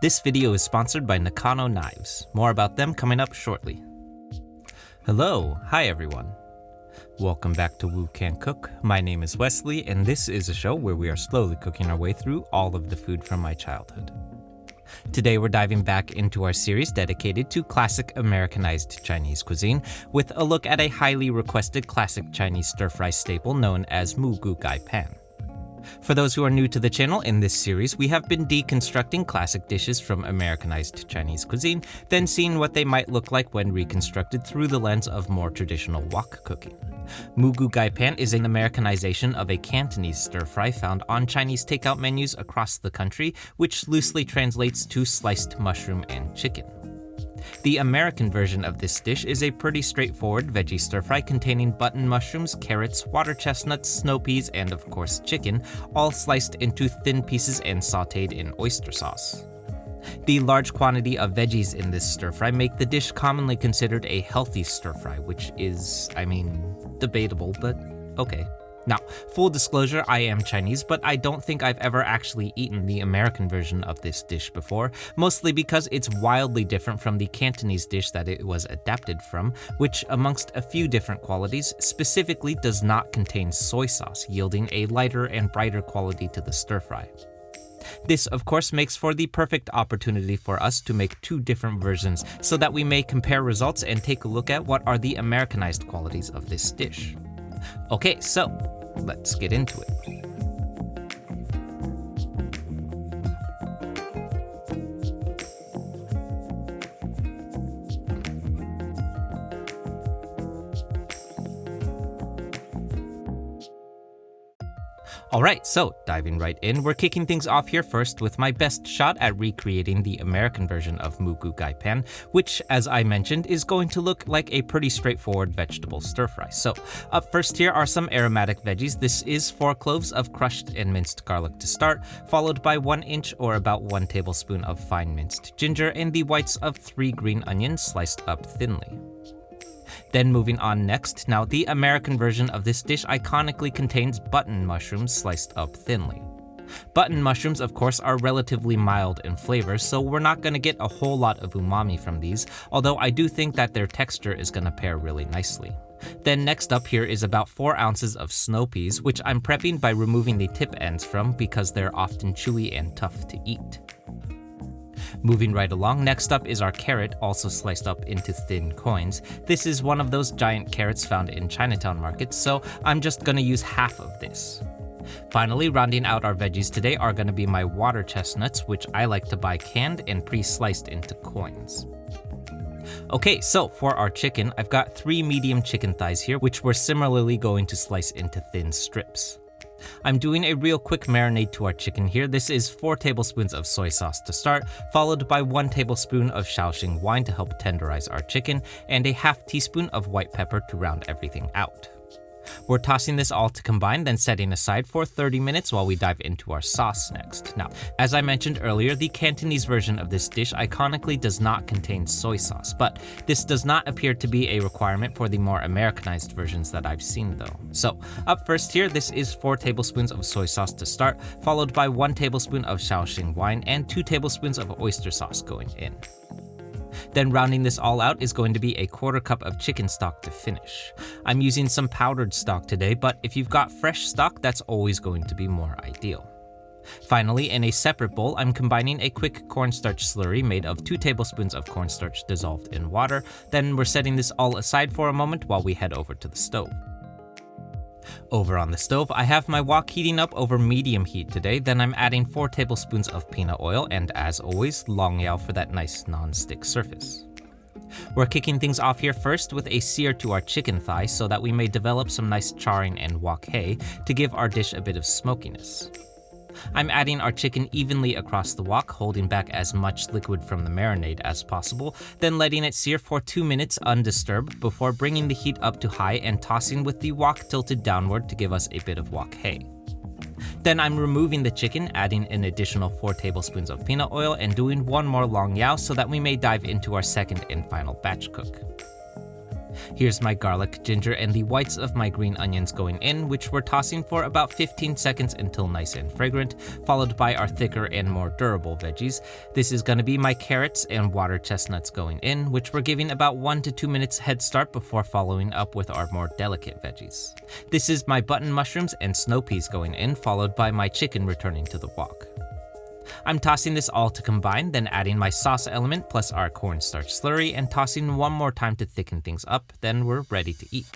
This video is sponsored by Nakano Knives. More about them coming up shortly. Hello, hi everyone. Welcome back to Woo Can Cook. My name is Wesley, and this is a show where we are slowly cooking our way through all of the food from my childhood. Today we're diving back into our series dedicated to classic Americanized Chinese cuisine, with a look at a highly requested classic Chinese stir-fry staple known as Moo Goo Gai Pan. For those who are new to the channel, in this series we have been deconstructing classic dishes from Americanized Chinese cuisine, then seeing what they might look like when reconstructed through the lens of more traditional wok cooking. Moo Goo Gai Pan is an Americanization of a Cantonese stir-fry found on Chinese takeout menus across the country, which loosely translates to sliced mushroom and chicken. The American version of this dish is a pretty straightforward veggie stir-fry containing button mushrooms, carrots, water chestnuts, snow peas, and of course chicken, all sliced into thin pieces and sauteed in oyster sauce. The large quantity of veggies in this stir-fry make the dish commonly considered a healthy stir-fry, which is, debatable, but okay. Now, full disclosure, I am Chinese, but I don't think I've ever actually eaten the American version of this dish before, mostly because it's wildly different from the Cantonese dish that it was adapted from, which, amongst a few different qualities, specifically does not contain soy sauce, yielding a lighter and brighter quality to the stir-fry. This, of course, makes for the perfect opportunity for us to make two different versions so that we may compare results and take a look at what are the Americanized qualities of this dish. Okay, so let's get into it. Alright, so diving right in, we're kicking things off here first with my best shot at recreating the American version of Moo Goo Gai Pan, which, as I mentioned, is going to look like a pretty straightforward vegetable stir-fry. So, up first here are some aromatic veggies. This is 4 cloves of crushed and minced garlic to start, followed by 1 inch or about 1 tablespoon of fine minced ginger and the whites of 3 green onions sliced up thinly. Then moving on next, now the American version of this dish iconically contains button mushrooms sliced up thinly. Button mushrooms, of course, are relatively mild in flavor, so we're not going to get a whole lot of umami from these, although I do think that their texture is going to pair really nicely. Then next up here is about 4 ounces of snow peas, which I'm prepping by removing the tip ends from because they're often chewy and tough to eat. Moving right along, next up is our carrot, also sliced up into thin coins. This is one of those giant carrots found in Chinatown markets, so I'm just gonna use half of this. Finally, rounding out our veggies today are gonna be my water chestnuts, which I like to buy canned and pre-sliced into coins. Okay, so for our chicken, I've got 3 medium chicken thighs here, which we're similarly going to slice into thin strips. I'm doing a real quick marinade to our chicken here. This is 4 tablespoons of soy sauce to start, followed by 1 tablespoon of Shaoxing wine to help tenderize our chicken, and a half teaspoon of white pepper to round everything out. We're tossing this all to combine, then setting aside for 30 minutes while we dive into our sauce next. Now, as I mentioned earlier, the Cantonese version of this dish iconically does not contain soy sauce, but this does not appear to be a requirement for the more Americanized versions that I've seen though. So, up first here, this is 4 tablespoons of soy sauce to start, followed by 1 tablespoon of Shaoxing wine and 2 tablespoons of oyster sauce going in. Then rounding this all out is going to be a 1/4 cup of chicken stock to finish. I'm using some powdered stock today, but if you've got fresh stock, that's always going to be more ideal. Finally, in a separate bowl, I'm combining a quick cornstarch slurry made of 2 tablespoons of cornstarch dissolved in water. Then we're setting this all aside for a moment while we head over to the stove. Over on the stove, I have my wok heating up over medium heat today, then I'm adding 4 tablespoons of peanut oil and, as always, long yao for that nice non-stick surface. We're kicking things off here first with a sear to our chicken thigh so that we may develop some nice charring and wok hei to give our dish a bit of smokiness. I'm adding our chicken evenly across the wok, holding back as much liquid from the marinade as possible, then letting it sear for 2 minutes undisturbed before bringing the heat up to high and tossing with the wok tilted downward to give us a bit of wok hei. Then I'm removing the chicken, adding an additional 4 tablespoons of peanut oil and doing 1 more long yao so that we may dive into our second and final batch cook. Here's my garlic, ginger, and the whites of my green onions going in, which we're tossing for about 15 seconds until nice and fragrant, followed by our thicker and more durable veggies. This is going to be my carrots and water chestnuts going in, which we're giving about 1 to 2 minutes head start before following up with our more delicate veggies. This is my button mushrooms and snow peas going in, followed by my chicken returning to the wok. I'm tossing this all to combine, then adding my sauce element plus our cornstarch slurry and tossing one more time to thicken things up, then we're ready to eat.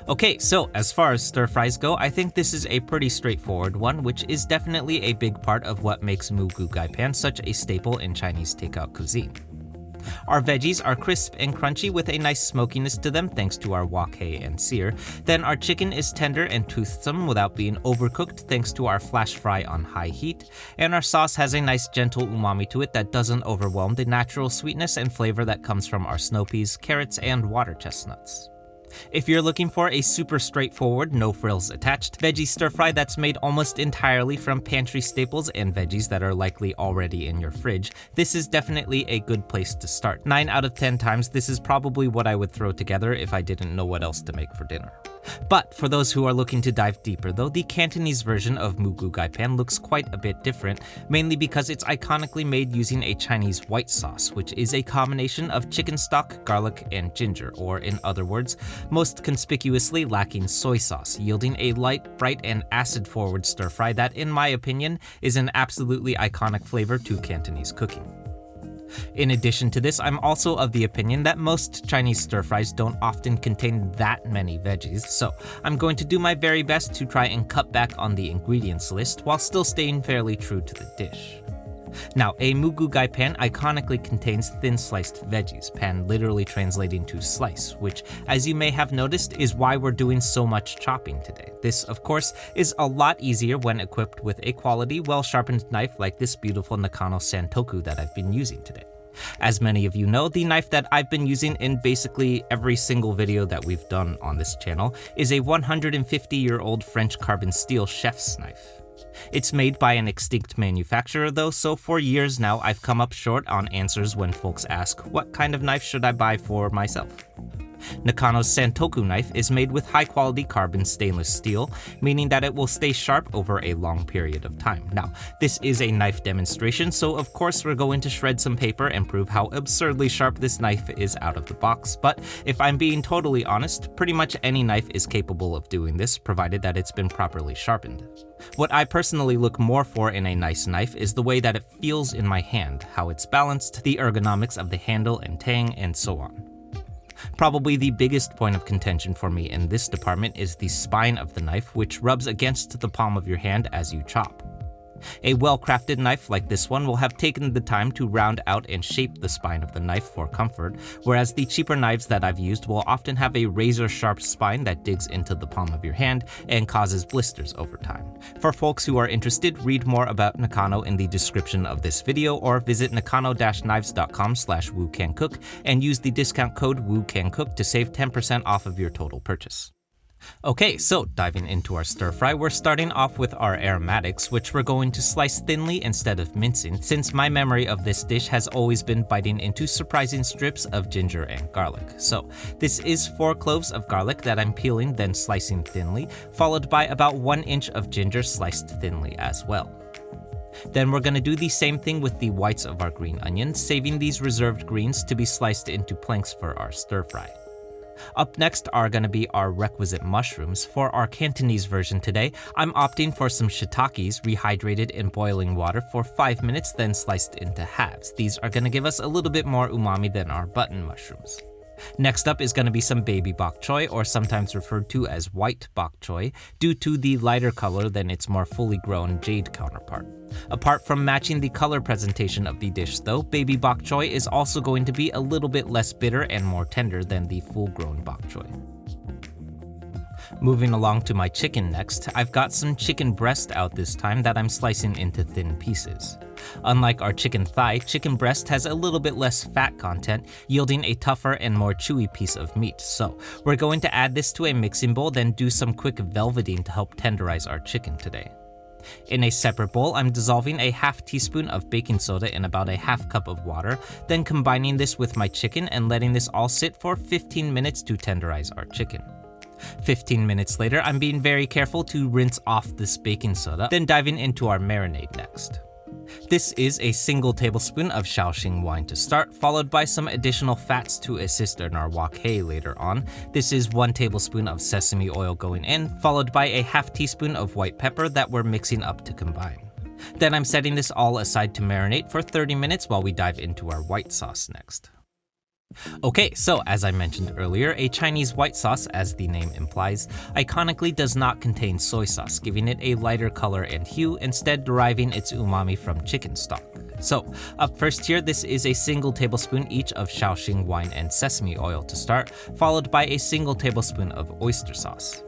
Okay, so as far as stir fries go, I think this is a pretty straightforward one, which is definitely a big part of what makes Moo Goo Gai Pan such a staple in Chinese takeout cuisine. Our veggies are crisp and crunchy with a nice smokiness to them thanks to our wok hei and sear. Then our chicken is tender and toothsome without being overcooked thanks to our flash fry on high heat. And our sauce has a nice gentle umami to it that doesn't overwhelm the natural sweetness and flavor that comes from our snow peas, carrots, and water chestnuts. If you're looking for a super straightforward, no frills attached veggie stir fry that's made almost entirely from pantry staples and veggies that are likely already in your fridge, this is definitely a good place to start. 9 out of 10 times, this is probably what I would throw together if I didn't know what else to make for dinner. But for those who are looking to dive deeper though, the Cantonese version of Moo Goo Gai Pan looks quite a bit different, mainly because it's iconically made using a Chinese white sauce, which is a combination of chicken stock, garlic, and ginger, or in other words, most conspicuously lacking soy sauce, yielding a light, bright, and acid-forward stir-fry that, in my opinion, is an absolutely iconic flavor to Cantonese cooking. In addition to this, I'm also of the opinion that most Chinese stir-fries don't often contain that many veggies, so I'm going to do my very best to try and cut back on the ingredients list while still staying fairly true to the dish. Now, a Moo Goo Gai Pan iconically contains thin-sliced veggies, pan literally translating to slice, which, as you may have noticed, is why we're doing so much chopping today. This, of course, is a lot easier when equipped with a quality, well-sharpened knife like this beautiful Nakano Santoku that I've been using today. As many of you know, the knife that I've been using in basically every single video that we've done on this channel is a 150-year-old French carbon steel chef's knife. It's made by an extinct manufacturer though, so for years now I've come up short on answers when folks ask, what kind of knife should I buy for myself? Nakano's Santoku knife is made with high-quality carbon stainless steel, meaning that it will stay sharp over a long period of time. Now, this is a knife demonstration, so of course we're going to shred some paper and prove how absurdly sharp this knife is out of the box, but if I'm being totally honest, pretty much any knife is capable of doing this, provided that it's been properly sharpened. What I personally look more for in a nice knife is the way that it feels in my hand, how it's balanced, the ergonomics of the handle and tang, and so on. Probably the biggest point of contention for me in this department is the spine of the knife, which rubs against the palm of your hand as you chop. A well-crafted knife like this one will have taken the time to round out and shape the spine of the knife for comfort, whereas the cheaper knives that I've used will often have a razor-sharp spine that digs into the palm of your hand and causes blisters over time. For folks who are interested, read more about Nakano in the description of this video or visit nakano-knives.com/woocancook and use the discount code WooCanCook to save 10% off of your total purchase. Okay, so diving into our stir fry, we're starting off with our aromatics, which we're going to slice thinly instead of mincing, since my memory of this dish has always been biting into surprising strips of ginger and garlic. So this is 4 cloves of garlic that I'm peeling then slicing thinly, followed by about 1 inch of ginger sliced thinly as well. Then we're going to do the same thing with the whites of our green onions, saving these reserved greens to be sliced into planks for our stir fry. Up next are going to be our requisite mushrooms. For our Cantonese version today, I'm opting for some shiitakes rehydrated in boiling water for 5 minutes, then sliced into halves. These are going to give us a little bit more umami than our button mushrooms. Next up is going to be some baby bok choy, or sometimes referred to as white bok choy, due to the lighter color than its more fully grown jade counterpart. Apart from matching the color presentation of the dish though, baby bok choy is also going to be a little bit less bitter and more tender than the full-grown bok choy. Moving along to my chicken next, I've got some chicken breast out this time that I'm slicing into thin pieces. Unlike our chicken thigh, chicken breast has a little bit less fat content, yielding a tougher and more chewy piece of meat. So we're going to add this to a mixing bowl, then do some quick velveting to help tenderize our chicken today. In a separate bowl, I'm dissolving a half teaspoon of baking soda in about a half cup of water, then combining this with my chicken and letting this all sit for 15 minutes to tenderize our chicken. 15 minutes later, I'm being very careful to rinse off this baking soda, then diving into our marinade next. This is a single tablespoon of Shaoxing wine to start, followed by some additional fats to assist in our wok hei later on. This is 1 tablespoon of sesame oil going in, followed by a half teaspoon of white pepper that we're mixing up to combine. Then I'm setting this all aside to marinate for 30 minutes while we dive into our white sauce next. Okay, so as I mentioned earlier, a Chinese white sauce, as the name implies, iconically does not contain soy sauce, giving it a lighter color and hue, instead deriving its umami from chicken stock. So, up first here, this is a single tablespoon each of Shaoxing wine and sesame oil to start, followed by a single tablespoon of oyster sauce.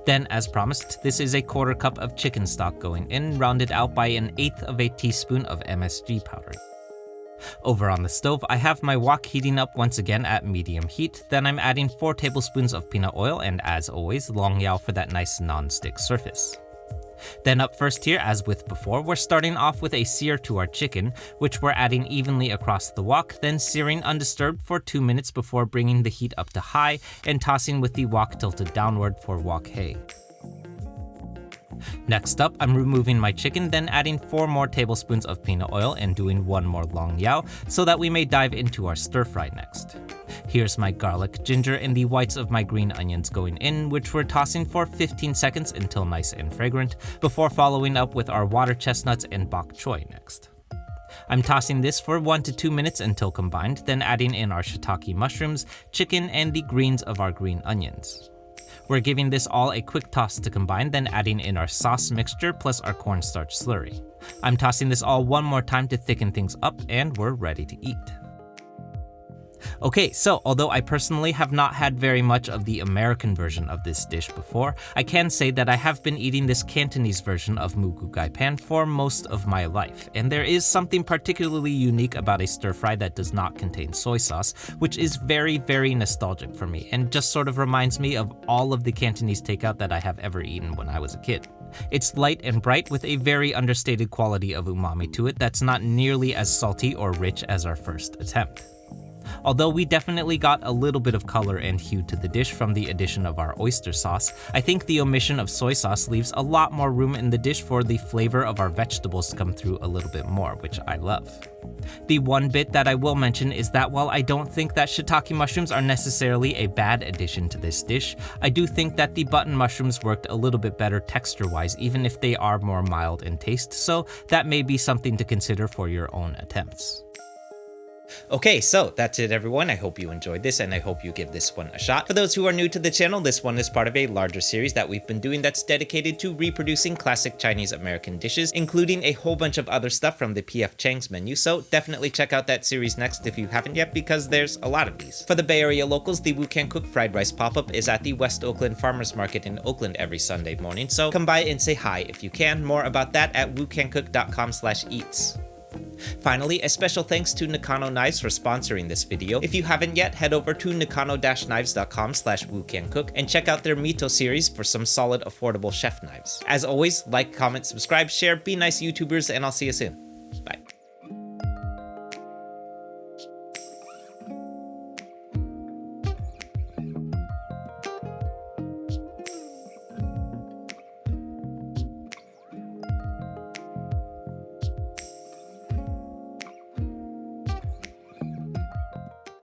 Then, as promised, this is a 1/4 cup of chicken stock going in, rounded out by 1/8 of a teaspoon of MSG powder. Over on the stove, I have my wok heating up once again at medium heat, then I'm adding 4 tablespoons of peanut oil and, as always, long yao for that nice non-stick surface. Then up first here, as with before, we're starting off with a sear to our chicken, which we're adding evenly across the wok, then searing undisturbed for 2 minutes before bringing the heat up to high and tossing with the wok tilted downward for wok hei. Next up, I'm removing my chicken, then adding 4 more tablespoons of peanut oil and doing 1 more long yao so that we may dive into our stir fry next. Here's my garlic, ginger, and the whites of my green onions going in, which we're tossing for 15 seconds until nice and fragrant, before following up with our water chestnuts and bok choy next. I'm tossing this for 1 to 2 minutes until combined, then adding in our shiitake mushrooms, chicken, and the greens of our green onions. We're giving this all a quick toss to combine, then adding in our sauce mixture plus our cornstarch slurry. I'm tossing this all 1 more time to thicken things up, and we're ready to eat. Okay, so although I personally have not had very much of the American version of this dish before, I can say that I have been eating this Cantonese version of Moo Goo Gai Pan for most of my life, and there is something particularly unique about a stir-fry that does not contain soy sauce, which is very, very nostalgic for me, and just sort of reminds me of all of the Cantonese takeout that I have ever eaten when I was a kid. It's light and bright with a very understated quality of umami to it that's not nearly as salty or rich as our first attempt. Although we definitely got a little bit of color and hue to the dish from the addition of our oyster sauce, I think the omission of soy sauce leaves a lot more room in the dish for the flavor of our vegetables to come through a little bit more, which I love. The one bit that I will mention is that while I don't think that shiitake mushrooms are necessarily a bad addition to this dish, I do think that the button mushrooms worked a little bit better texture-wise, even if they are more mild in taste, so that may be something to consider for your own attempts. Okay, so that's it everyone. I hope you enjoyed this and I hope you give this one a shot. For those who are new to the channel, this one is part of a larger series that we've been doing that's dedicated to reproducing classic Chinese American dishes, including a whole bunch of other stuff from the P.F. Chang's menu, so definitely check out that series next if you haven't yet, because there's a lot of these. For the Bay Area locals, the Woo Can Cook fried rice pop-up is at the West Oakland Farmers Market in Oakland every Sunday morning, so come by and say hi if you can. More about that at woocancook.com/eats. Finally, a special thanks to Nakano Knives for sponsoring this video. If you haven't yet, head over to nakano-knives.com/woocancook and check out their Mito series for some solid, affordable chef knives. As always, like, comment, subscribe, share, be nice YouTubers, and I'll see you soon. Bye.